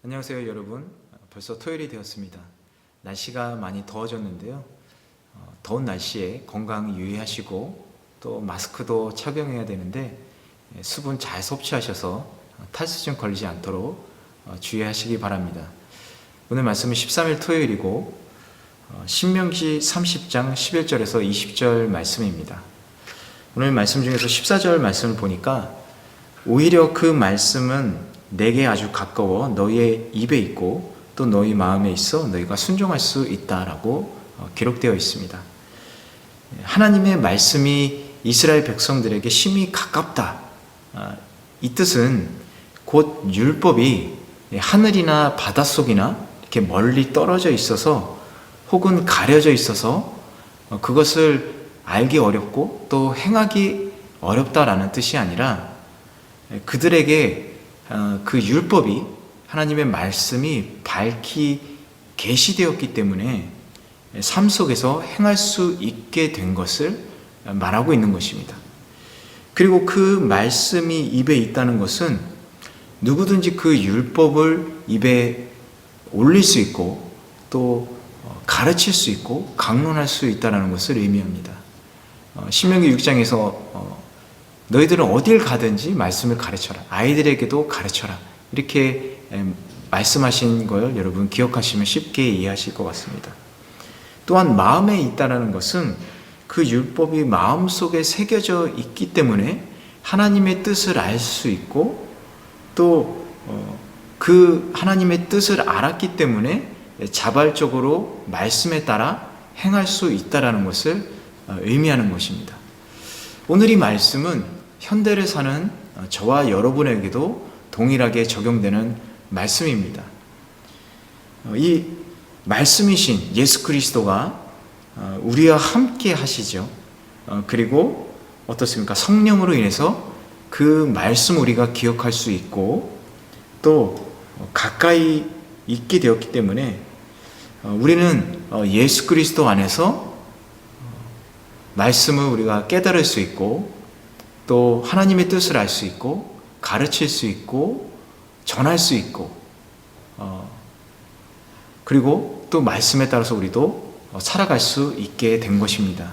안녕하세요 여러분. 벌써 토요일이 되었습니다. 날씨가 많이 더워졌는데요. 더운 날씨에 건강 유의하시고 또 마스크도 착용해야 되는데 수분 잘 섭취하셔서 탈수증 걸리지 않도록 주의하시기 바랍니다. 오늘 말씀은 13일 토요일이고 신명기 30장 11절에서 20절 말씀입니다. 오늘 말씀 중에서 14절 말씀을 보니까 오히려 그 말씀은 내게 아주 가까워 너희의 입에 있고 또 너희 마음에 있어 너희가 순종할 수 있다라고 기록되어 있습니다. 하나님의 말씀이 이스라엘 백성들에게 심히 가깝다. 이 뜻은 곧 율법이 하늘이나 바닷속이나 이렇게 멀리 떨어져 있어서 혹은 가려져 있어서 그것을 알기 어렵고 또 행하기 어렵다라는 뜻이 아니라 그들에게 그 율법이 하나님의 말씀이 밝히 계시되었기 때문에 삶 속에서 행할 수 있게 된 것을 말하고 있는 것입니다. 그리고 그 말씀이 입에 있다는 것은 누구든지 그 율법을 입에 올릴 수 있고 또 가르칠 수 있고 강론할 수 있다는 것을 의미합니다. 신명기 6장에서 너희들은 어딜 가든지 말씀을 가르쳐라. 아이들에게도 가르쳐라. 이렇게 말씀하신 걸 여러분 기억하시면 쉽게 이해하실 것 같습니다. 또한 마음에 있다는 것은 그 율법이 마음속에 새겨져 있기 때문에 하나님의 뜻을 알 수 있고 또 그 하나님의 뜻을 알았기 때문에 자발적으로 말씀에 따라 행할 수 있다는 것을 의미하는 것입니다. 오늘 이 말씀은 현대를 사는 저와 여러분에게도 동일하게 적용되는 말씀입니다. 이 말씀이신 예수 그리스도가 우리와 함께 하시죠. 그리고 어떻습니까? 성령으로 인해서 그 말씀 우리가 기억할 수 있고 또 가까이 있게 되었기 때문에 우리는 예수 그리스도 안에서 말씀을 우리가 깨달을 수 있고 또 하나님의 뜻을 알 수 있고 가르칠 수 있고 전할 수 있고 그리고 또 말씀에 따라서 우리도 살아갈 수 있게 된 것입니다.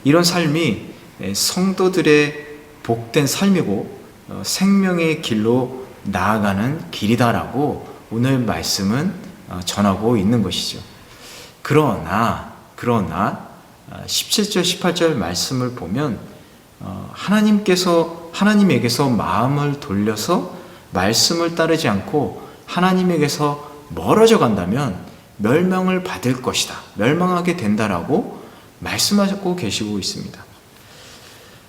이런 삶이 성도들의 복된 삶이고 생명의 길로 나아가는 길이다라고 오늘 말씀은 전하고 있는 것이죠. 그러나 17절 18절 말씀을 보면 하나님에게서 마음을 돌려서 말씀을 따르지 않고 하나님에게서 멀어져 간다면 멸망을 받을 것이다. 멸망하게 된다라고 말씀하고 계시고 있습니다.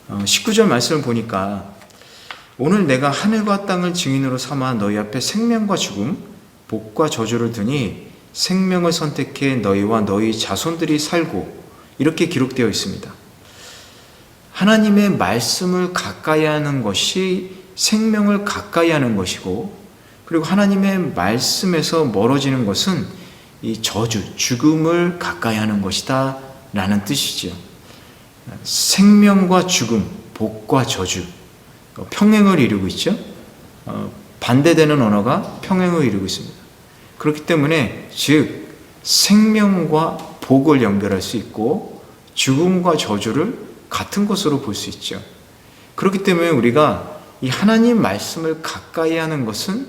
19절 말씀을 보니까 오늘 내가 하늘과 땅을 증인으로 삼아 너희 앞에 생명과 죽음, 복과 저주를 두니 생명을 선택해 너희와 너희 자손들이 살고 이렇게 기록되어 있습니다. 하나님의 말씀을 가까이 하는 것이 생명을 가까이 하는 것이고 그리고 하나님의 말씀에서 멀어지는 것은 이 저주, 죽음을 가까이 하는 것이다 라는 뜻이죠. 생명과 죽음, 복과 저주, 평행을 이루고 있죠. 반대되는 언어가 평행을 이루고 있습니다. 그렇기 때문에 즉 생명과 복을 연결할 수 있고 죽음과 저주를 같은 것으로 볼 수 있죠. 그렇기 때문에 우리가 이 하나님 말씀을 가까이 하는 것은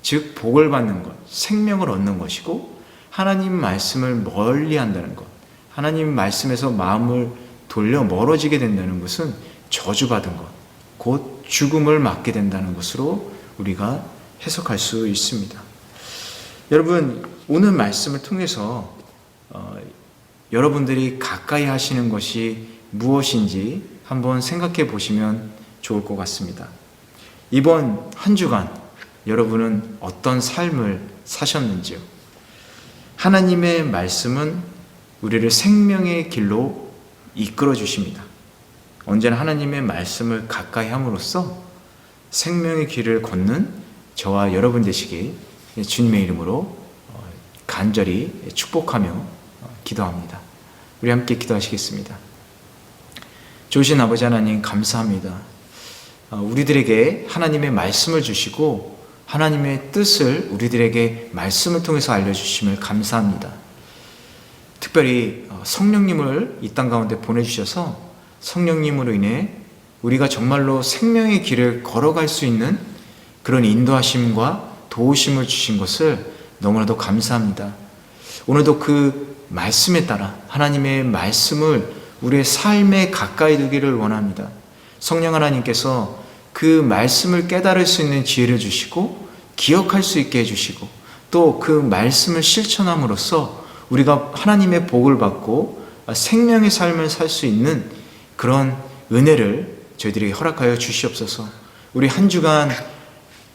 즉 복을 받는 것, 생명을 얻는 것이고 하나님 말씀을 멀리 한다는 것, 하나님 말씀에서 마음을 돌려 멀어지게 된다는 것은 저주받은 것, 곧 죽음을 맞게 된다는 것으로 우리가 해석할 수 있습니다. 여러분 오늘 말씀을 통해서 여러분들이 가까이 하시는 것이 무엇인지 한번 생각해 보시면 좋을 것 같습니다. 이번 한 주간 여러분은 어떤 삶을 사셨는지요? 하나님의 말씀은 우리를 생명의 길로 이끌어 주십니다. 언제나 하나님의 말씀을 가까이 함으로써 생명의 길을 걷는 저와 여러분 되시길 주님의 이름으로 간절히 축복하며 기도합니다. 우리 함께 기도하시겠습니다. 좋으신 아버지 하나님 감사합니다. 우리들에게 하나님의 말씀을 주시고 하나님의 뜻을 우리들에게 말씀을 통해서 알려주심을 감사합니다. 특별히 성령님을 이 땅 가운데 보내주셔서 성령님으로 인해 우리가 정말로 생명의 길을 걸어갈 수 있는 그런 인도하심과 도우심을 주신 것을 너무나도 감사합니다. 오늘도 그 말씀에 따라 하나님의 말씀을 우리의 삶에 가까이 두기를 원합니다. 성령 하나님께서 그 말씀을 깨달을 수 있는 지혜를 주시고 기억할 수 있게 해주시고 또 그 말씀을 실천함으로써 우리가 하나님의 복을 받고 생명의 삶을 살 수 있는 그런 은혜를 저희들에게 허락하여 주시옵소서. 우리 한 주간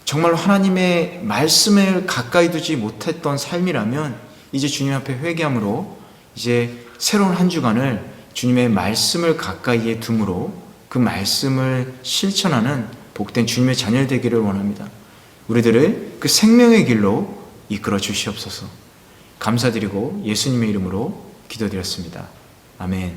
정말로 하나님의 말씀을 가까이 두지 못했던 삶이라면 이제 주님 앞에 회개함으로 이제 새로운 한 주간을 주님의 말씀을 가까이에 둠으로 그 말씀을 실천하는 복된 주님의 자녀 되기를 원합니다. 우리들을 그 생명의 길로 이끌어 주시옵소서. 감사드리고 예수님의 이름으로 기도드렸습니다. 아멘.